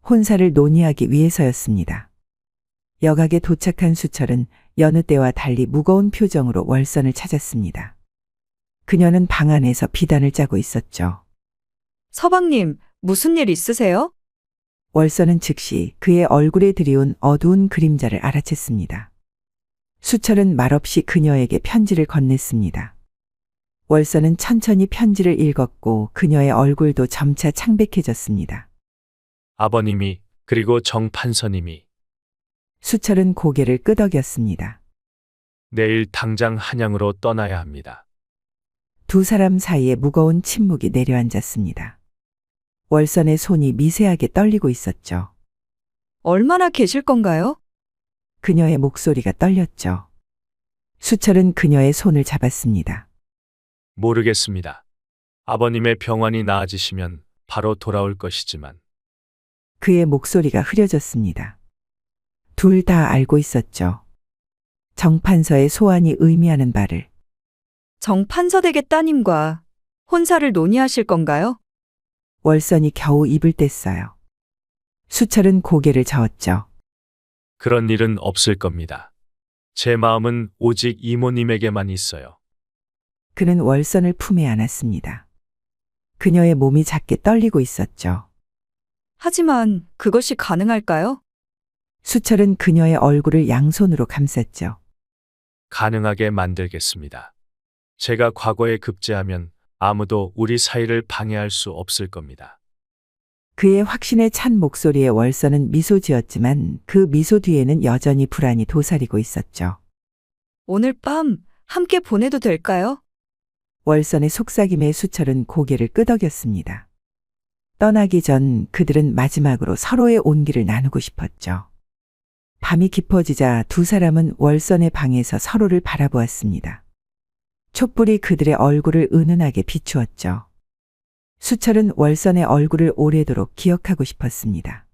혼사를 논의하기 위해서였습니다. 여각에 도착한 수철은 여느 때와 달리 무거운 표정으로 월선을 찾았습니다. 그녀는 방 안에서 비단을 짜고 있었죠. 서방님, 무슨 일 있으세요? 월선은 즉시 그의 얼굴에 드리운 어두운 그림자를 알아챘습니다. 수철은 말없이 그녀에게 편지를 건넸습니다. 월선은 천천히 편지를 읽었고 그녀의 얼굴도 점차 창백해졌습니다. 아버님이, 그리고 정판서님이. 수철은 고개를 끄덕였습니다. 내일 당장 한양으로 떠나야 합니다. 두 사람 사이에 무거운 침묵이 내려앉았습니다. 월선의 손이 미세하게 떨리고 있었죠. 얼마나 계실 건가요? 그녀의 목소리가 떨렸죠. 수철은 그녀의 손을 잡았습니다. 모르겠습니다. 아버님의 병환이 나아지시면 바로 돌아올 것이지만. 그의 목소리가 흐려졌습니다. 둘 다 알고 있었죠. 정판서의 소환이 의미하는 바를. 정판서댁의 따님과 혼사를 논의하실 건가요? 월선이 겨우 입을 뗐어요. 수철은 고개를 저었죠. 그런 일은 없을 겁니다. 제 마음은 오직 이모님에게만 있어요. 그는 월선을 품에 안았습니다. 그녀의 몸이 작게 떨리고 있었죠. 하지만 그것이 가능할까요? 수철은 그녀의 얼굴을 양손으로 감쌌죠. 가능하게 만들겠습니다. 제가 과거에 급제하면 아무도 우리 사이를 방해할 수 없을 겁니다. 그의 확신에 찬 목소리에 월선은 미소 지었지만 그 미소 뒤에는 여전히 불안이 도사리고 있었죠. 오늘 밤 함께 보내도 될까요? 월선의 속삭임에 수철은 고개를 끄덕였습니다. 떠나기 전 그들은 마지막으로 서로의 온기를 나누고 싶었죠. 밤이 깊어지자 두 사람은 월선의 방에서 서로를 바라보았습니다. 촛불이 그들의 얼굴을 은은하게 비추었죠. 수철은 월선의 얼굴을 오래도록 기억하고 싶었습니다.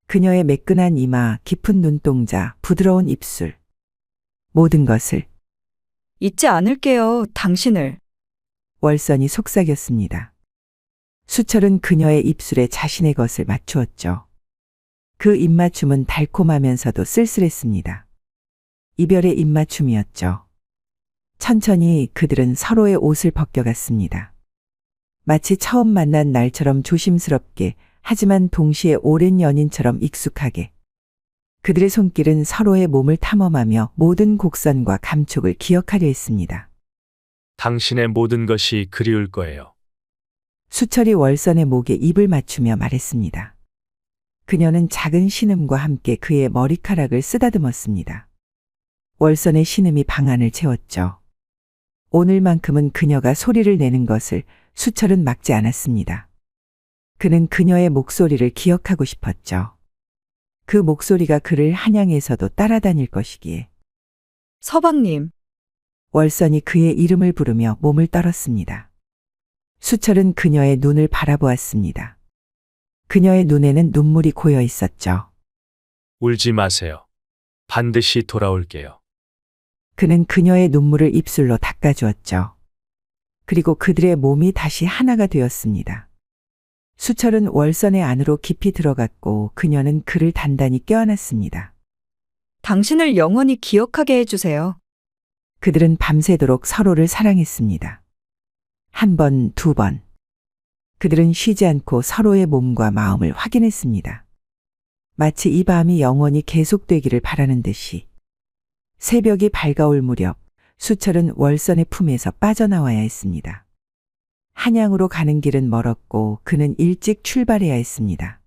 그녀의 매끈한 이마, 깊은 눈동자, 부드러운 입술. 모든 것을. 잊지 않을게요, 당신을. 월선이 속삭였습니다. 수철은 그녀의 입술에 자신의 것을 맞추었죠. 그 입맞춤은 달콤하면서도 쓸쓸했습니다. 이별의 입맞춤이었죠. 천천히 그들은 서로의 옷을 벗겨갔습니다. 마치 처음 만난 날처럼 조심스럽게, 하지만 동시에 오랜 연인처럼 익숙하게. 그들의 손길은 서로의 몸을 탐험하며 모든 곡선과 감촉을 기억하려 했습니다. 당신의 모든 것이 그리울 거예요. 수철이 월선의 목에 입을 맞추며 말했습니다. 그녀는 작은 신음과 함께 그의 머리카락을 쓰다듬었습니다. 월선의 신음이 방안을 채웠죠. 오늘만큼은 그녀가 소리를 내는 것을 수철은 막지 않았습니다. 그는 그녀의 목소리를 기억하고 싶었죠. 그 목소리가 그를 한양에서도 따라다닐 것이기에. 서방님. 월선이 그의 이름을 부르며 몸을 떨었습니다. 수철은 그녀의 눈을 바라보았습니다. 그녀의 눈에는 눈물이 고여 있었죠. 울지 마세요. 반드시 돌아올게요. 그는 그녀의 눈물을 입술로 닦아주었죠. 그리고 그들의 몸이 다시 하나가 되었습니다. 수철은 월선의 안으로 깊이 들어갔고 그녀는 그를 단단히 껴안았습니다. 당신을 영원히 기억하게 해주세요. 그들은 밤새도록 서로를 사랑했습니다. 한 번, 두 번. 그들은 쉬지 않고 서로의 몸과 마음을 확인했습니다. 마치 이 밤이 영원히 계속되기를 바라는 듯이. 새벽이 밝아올 무렵 수철은 월선의 품에서 빠져나와야 했습니다. 한양으로 가는 길은 멀었고 그는 일찍 출발해야 했습니다.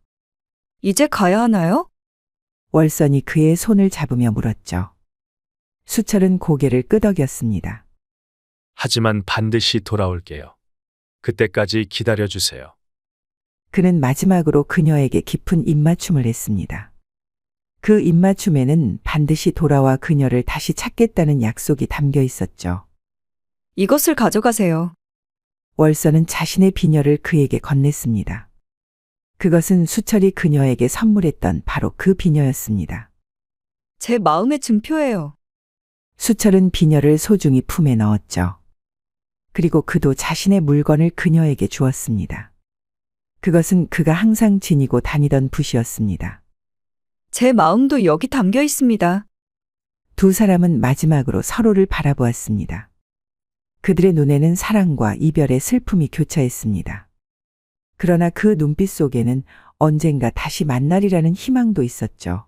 이제 가야 하나요? 월선이 그의 손을 잡으며 물었죠. 수철은 고개를 끄덕였습니다. 하지만 반드시 돌아올게요. 그때까지 기다려주세요. 그는 마지막으로 그녀에게 깊은 입맞춤을 했습니다. 그 입맞춤에는 반드시 돌아와 그녀를 다시 찾겠다는 약속이 담겨 있었죠. 이것을 가져가세요. 월선은 자신의 비녀를 그에게 건넸습니다. 그것은 수철이 그녀에게 선물했던 바로 그 비녀였습니다. 제 마음의 증표예요. 수철은 비녀를 소중히 품에 넣었죠. 그리고 그도 자신의 물건을 그녀에게 주었습니다. 그것은 그가 항상 지니고 다니던 붓이었습니다. 제 마음도 여기 담겨 있습니다. 두 사람은 마지막으로 서로를 바라보았습니다. 그들의 눈에는 사랑과 이별의 슬픔이 교차했습니다. 그러나 그 눈빛 속에는 언젠가 다시 만나리라는 희망도 있었죠.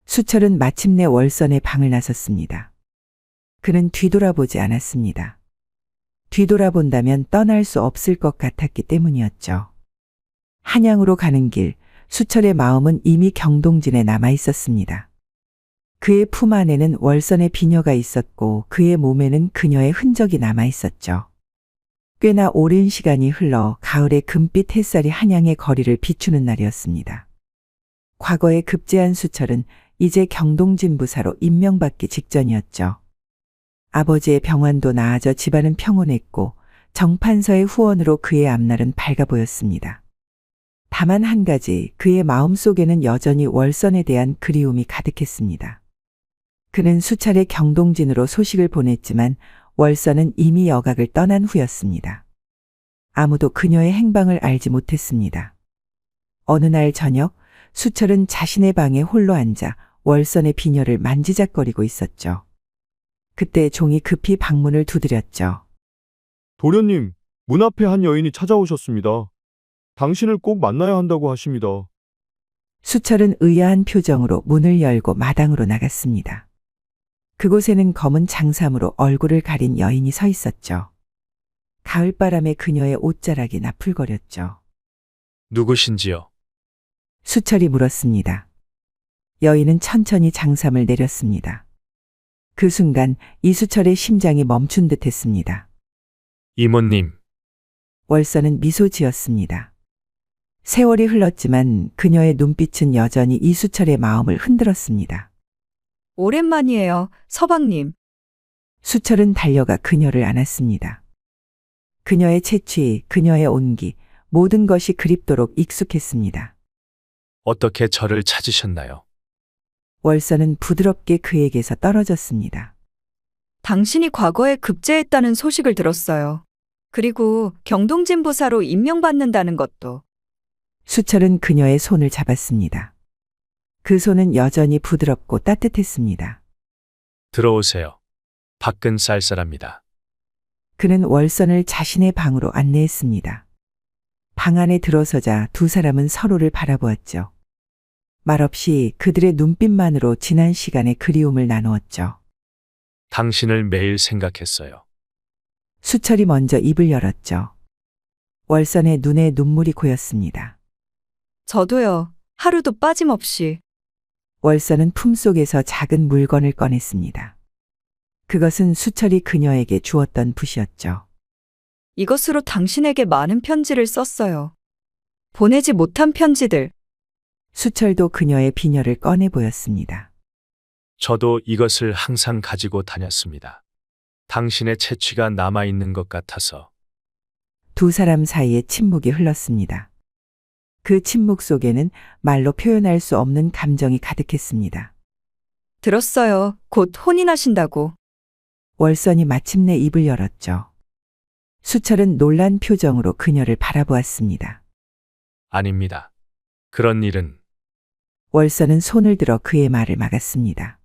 수철은 마침내 월선의 방을 나섰습니다. 그는 뒤돌아보지 않았습니다. 뒤돌아본다면 떠날 수 없을 것 같았기 때문이었죠. 한양으로 가는 길, 수철의 마음은 이미 경동진에 남아 있었습니다. 그의 품 안에는 월선의 비녀가 있었고 그의 몸에는 그녀의 흔적이 남아 있었죠. 꽤나 오랜 시간이 흘러 가을의 금빛 햇살이 한양의 거리를 비추는 날이었습니다. 과거에 급제한 수철은 이제 경동진 부사로 임명받기 직전이었죠. 아버지의 병환도 나아져 집안은 평온했고 정판서의 후원으로 그의 앞날은 밝아 보였습니다. 다만 한 가지 그의 마음속에는 여전히 월선에 대한 그리움이 가득했습니다. 그는 수차례 경동진으로 소식을 보냈지만 월선은 이미 여각을 떠난 후였습니다. 아무도 그녀의 행방을 알지 못했습니다. 어느 날 저녁 수철은 자신의 방에 홀로 앉아 월선의 비녀를 만지작거리고 있었죠. 그때 종이 급히 방문을 두드렸죠. 도련님, 문 앞에 한 여인이 찾아오셨습니다. 당신을 꼭 만나야 한다고 하십니다. 수철은 의아한 표정으로 문을 열고 마당으로 나갔습니다. 그곳에는 검은 장삼으로 얼굴을 가린 여인이 서 있었죠. 가을바람에 그녀의 옷자락이 나풀거렸죠. 누구신지요? 수철이 물었습니다. 여인은 천천히 장삼을 내렸습니다. 그 순간 이수철의 심장이 멈춘 듯 했습니다. 이모님. 월선은 미소 지었습니다. 세월이 흘렀지만 그녀의 눈빛은 여전히 이수철의 마음을 흔들었습니다. 오랜만이에요, 서방님. 수철은 달려가 그녀를 안았습니다. 그녀의 채취, 그녀의 온기, 모든 것이 그립도록 익숙했습니다. 어떻게 저를 찾으셨나요? 월서는 부드럽게 그에게서 떨어졌습니다. 당신이 과거에 급제했다는 소식을 들었어요. 그리고 경동진 보사로 임명받는다는 것도. 수철은 그녀의 손을 잡았습니다. 그 손은 여전히 부드럽고 따뜻했습니다. 들어오세요. 밖은 쌀쌀합니다. 그는 월선을 자신의 방으로 안내했습니다. 방 안에 들어서자 두 사람은 서로를 바라보았죠. 말없이 그들의 눈빛만으로 지난 시간의 그리움을 나누었죠. 당신을 매일 생각했어요. 수철이 먼저 입을 열었죠. 월선의 눈에 눈물이 고였습니다. 저도요. 하루도 빠짐없이. 월선은 품속에서 작은 물건을 꺼냈습니다. 그것은 수철이 그녀에게 주었던 붓이었죠. 이것으로 당신에게 많은 편지를 썼어요. 보내지 못한 편지들. 수철도 그녀의 비녀를 꺼내 보였습니다. 저도 이것을 항상 가지고 다녔습니다. 당신의 채취가 남아있는 것 같아서. 두 사람 사이에 침묵이 흘렀습니다. 그 침묵 속에는 말로 표현할 수 없는 감정이 가득했습니다. 들었어요. 곧 혼인하신다고. 월선이 마침내 입을 열었죠. 수철은 놀란 표정으로 그녀를 바라보았습니다. 아닙니다. 그런 일은. 월선은 손을 들어 그의 말을 막았습니다.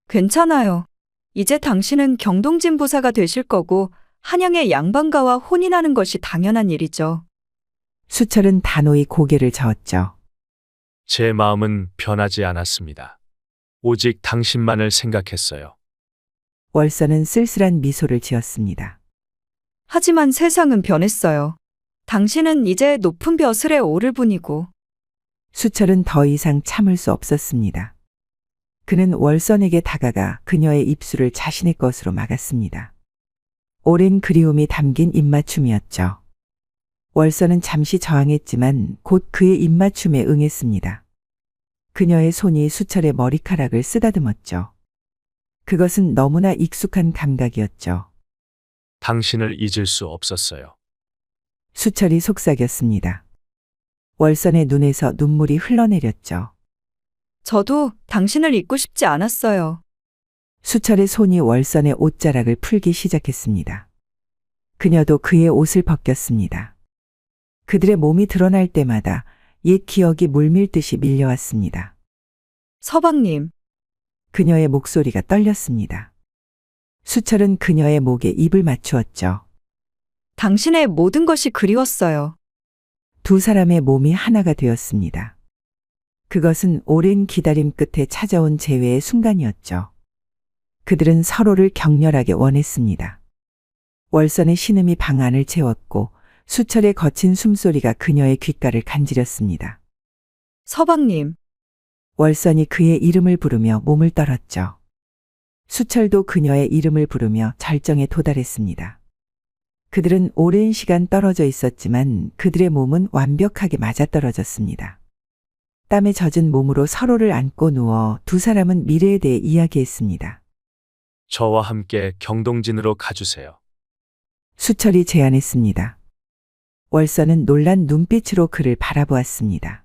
괜찮아요. 이제 당신은 경동진 보사가 되실 거고 한양의 양반가와 혼인하는 것이 당연한 일이죠. 수철은 단호히 고개를 저었죠. 제 마음은 변하지 않았습니다. 오직 당신만을 생각했어요. 월선은 쓸쓸한 미소를 지었습니다. 하지만 세상은 변했어요. 당신은 이제 높은 벼슬에 오를 분이고. 수철은 더 이상 참을 수 없었습니다. 그는 월선에게 다가가 그녀의 입술을 자신의 것으로 막았습니다. 오랜 그리움이 담긴 입맞춤이었죠. 월선은 잠시 저항했지만 곧 그의 입맞춤에 응했습니다. 그녀의 손이 수철의 머리카락을 쓰다듬었죠. 그것은 너무나 익숙한 감각이었죠. 당신을 잊을 수 없었어요. 수철이 속삭였습니다. 월선의 눈에서 눈물이 흘러내렸죠. 저도 당신을 잊고 싶지 않았어요. 수철의 손이 월선의 옷자락을 풀기 시작했습니다. 그녀도 그의 옷을 벗겼습니다. 그들의 몸이 드러날 때마다 옛 기억이 물밀듯이 밀려왔습니다. 서방님. 그녀의 목소리가 떨렸습니다. 수철은 그녀의 목에 입을 맞추었죠. 당신의 모든 것이 그리웠어요. 두 사람의 몸이 하나가 되었습니다. 그것은 오랜 기다림 끝에 찾아온 재회의 순간이었죠. 그들은 서로를 격렬하게 원했습니다. 월선의 신음이 방 안을 채웠고 수철의 거친 숨소리가 그녀의 귓가를 간지렸습니다. 서방님. 월선이 그의 이름을 부르며 몸을 떨었죠. 수철도 그녀의 이름을 부르며 절정에 도달했습니다. 그들은 오랜 시간 떨어져 있었지만 그들의 몸은 완벽하게 맞아떨어졌습니다. 땀에 젖은 몸으로 서로를 안고 누워 두 사람은 미래에 대해 이야기했습니다. 저와 함께 경동진으로 가주세요. 수철이 제안했습니다. 월선은 놀란 눈빛으로 그를 바라보았습니다.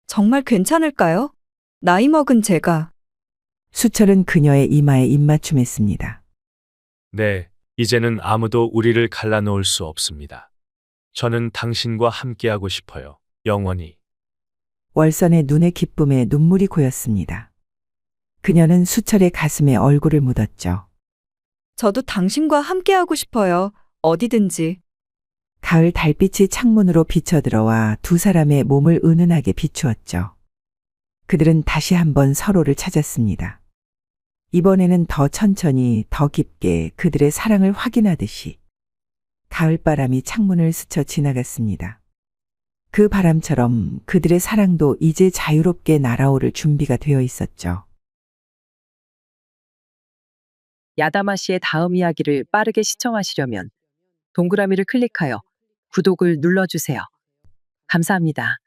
정말 괜찮을까요? 나이 먹은 제가. 수철은 그녀의 이마에 입맞춤했습니다. 네, 이제는 아무도 우리를 갈라놓을 수 없습니다. 저는 당신과 함께하고 싶어요. 영원히. 월선의 눈의 기쁨에 눈물이 고였습니다. 그녀는 수철의 가슴에 얼굴을 묻었죠. 저도 당신과 함께하고 싶어요. 어디든지. 가을 달빛이 창문으로 비쳐들어와 두 사람의 몸을 은은하게 비추었죠. 그들은 다시 한번 서로를 찾았습니다. 이번에는 더 천천히, 더 깊게 그들의 사랑을 확인하듯이 가을바람이 창문을 스쳐 지나갔습니다. 그 바람처럼 그들의 사랑도 이제 자유롭게 날아오를 준비가 되어 있었죠. 야다마 씨의 다음 이야기를 빠르게 시청하시려면 동그라미를 클릭하여 구독을 눌러주세요. 감사합니다.